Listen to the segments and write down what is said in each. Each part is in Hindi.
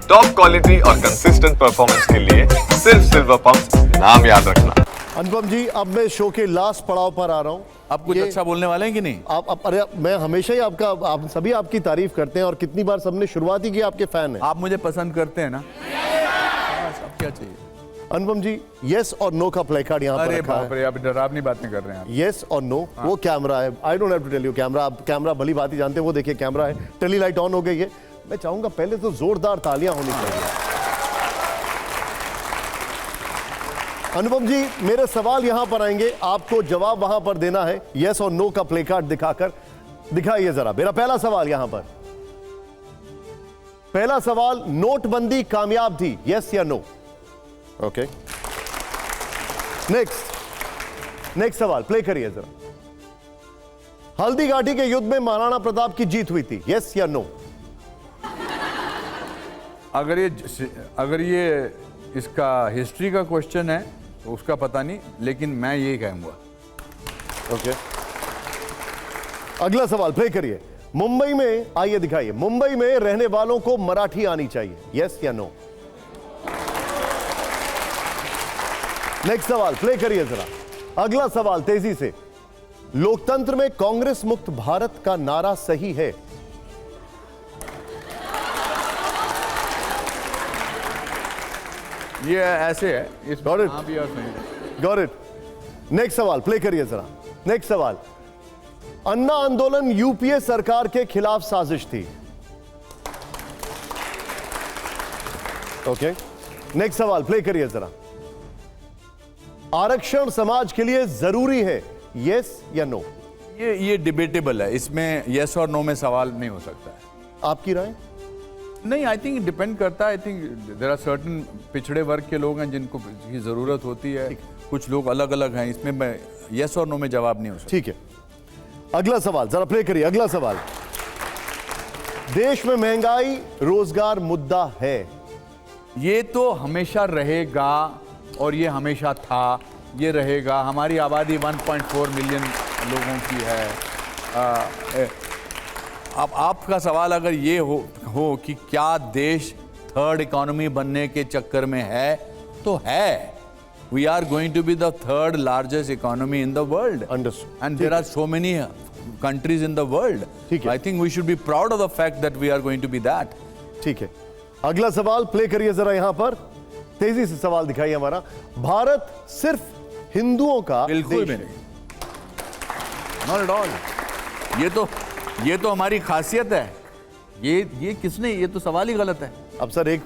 टॉप क्वालिटी और कंसिस्टेंट परफॉर्मेंस के लिए सिर्फ सिल्वर पंप्स, नाम याद रखना। अनुपम जी, अब मैं शो के लास्ट पड़ाव पर आ रहा हूँ। आप कुछ अच्छा बोलने वाले हैं कि नहीं? अरे मैं हमेशा ही आप सभी आपकी तारीफ करते हैं और कितनी बार सबने शुरुआत ही की, आपके फैन हैं। आप मुझे पसंद करते हैं ना? अब क्या चाहिए? अनुपम जी, यस और नो का प्ले कार्ड यहाँ पर अरे रखा बाप है। रे, आप डरावनी बातें कर रहे हैं आप। यस और नो, वो कैमरा है। I don't have to tell you, camera, आप कैमरा भली बात ही जानते हैं। वो देखिए कैमरा है, टेली लाइट ऑन हो गई है। मैं चाहूंगा पहले तो जोरदार तालियां होनी चाहिए। अनुपम जी, मेरे सवाल यहां पर आएंगे, आपको जवाब वहां पर देना है यस और नो का प्ले कार्ड दिखाकर। दिखाइए जरा। मेरा पहला सवाल यहां पर, पहला सवाल, नोटबंदी कामयाब थी, यस या नो? ओके, नेक्स्ट सवाल प्ले करिए जरा। हल्दी घाटी के युद्ध में महाराणा प्रताप की जीत हुई थी, यस या नो? अगर ये इसका हिस्ट्री का क्वेश्चन है तो उसका पता नहीं, लेकिन मैं ये कहूंगा। ओके, अगला सवाल प्ले करिए। मुंबई में, आइए दिखाइए, मुंबई में रहने वालों को मराठी आनी चाहिए, यस या नो? नेक्स्ट सवाल प्ले करिए जरा। अगला सवाल तेजी से, लोकतंत्र में कांग्रेस मुक्त भारत का नारा सही है? ये ऐसे है, इस Got it. हाँ भी और नहीं। Got it. नेक्स्ट सवाल प्ले करिए जरा। नेक्स्ट सवाल, अन्ना आंदोलन यूपीए सरकार के खिलाफ साजिश थी। ओके, नेक्स्ट सवाल प्ले करिए जरा। आरक्षण समाज के लिए जरूरी है, यस या नो? ये डिबेटेबल है, इसमें यस और नो में सवाल नहीं हो सकता है। आपकी राय? नहीं, आई थिंक डिपेंड करता है। I think there are certain पिछड़े वर्ग के लोग हैं जिनको की जरूरत होती है, कुछ लोग अलग अलग हैं। इसमें मैं यस और नो में जवाब नहीं हो सकता। ठीक है, अगला सवाल जरा प्ले करिए। अगला सवाल, देश में महंगाई रोजगार मुद्दा है? ये तो हमेशा रहेगा और ये हमेशा था, ये रहेगा। हमारी आबादी 1.4 मिलियन लोगों की है। अब आपका सवाल अगर ये हो कि क्या देश थर्ड इकोनॉमी बनने के चक्कर में है, तो है। We are going to be the third largest economy in the world, and there are so many countries in the world. I think we should be proud of the fact that we are going to be that. ठीक है, अगला सवाल प्ले करिए जरा। यहां पर तेजी से सवाल दिखाइए हमारा। भारत सिर्फ हिंदुओं का बिल्कुल भी नहीं, नॉट एट ऑल। ये तो हमारी खासियत है। ये किसने, ये तो सवाल ही गलत है। अब सर, एक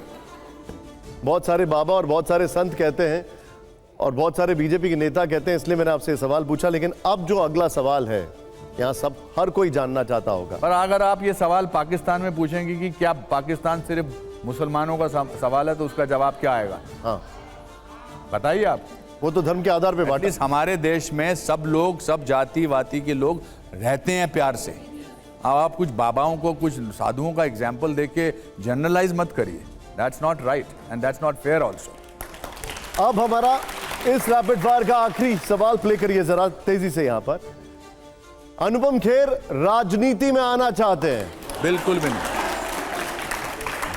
बहुत सारे बाबा और बहुत सारे संत कहते हैं और बहुत सारे बीजेपी के नेता कहते हैं, इसलिए मैंने आपसे सवाल पूछा। लेकिन अब जो अगला सवाल है, यहां सब हर कोई जानना चाहता होगा। पर अगर आप ये सवाल पाकिस्तान में पूछेंगे कि क्या पाकिस्तान सिर्फ मुसलमानों का सवाल है, तो उसका जवाब क्या आएगा? हाँ, बताइए आप। वो तो धर्म के आधार पे बांटा। हमारे देश में सब लोग, सब जाति वाति के लोग रहते हैं प्यार से। अब आप कुछ बाबाओं को, कुछ साधुओं का एग्जाम्पल देके जनरलाइज मत करिए। That's not right and that's not fair also. अब हमारा इस रैपिड फायर का आखिरी सवाल प्ले करिए जरा तेजी से। यहां पर अनुपम खेर राजनीति में आना चाहते हैं? बिल्कुल भी नहीं,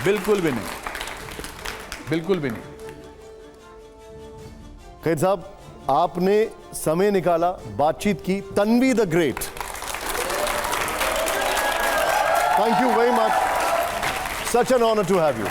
बिल्कुल भी नहीं, बिल्कुल भी नहीं। खेर साहब, आपने समय निकाला, बातचीत की। Tanvi the great, thank you very much, such an honour to have you.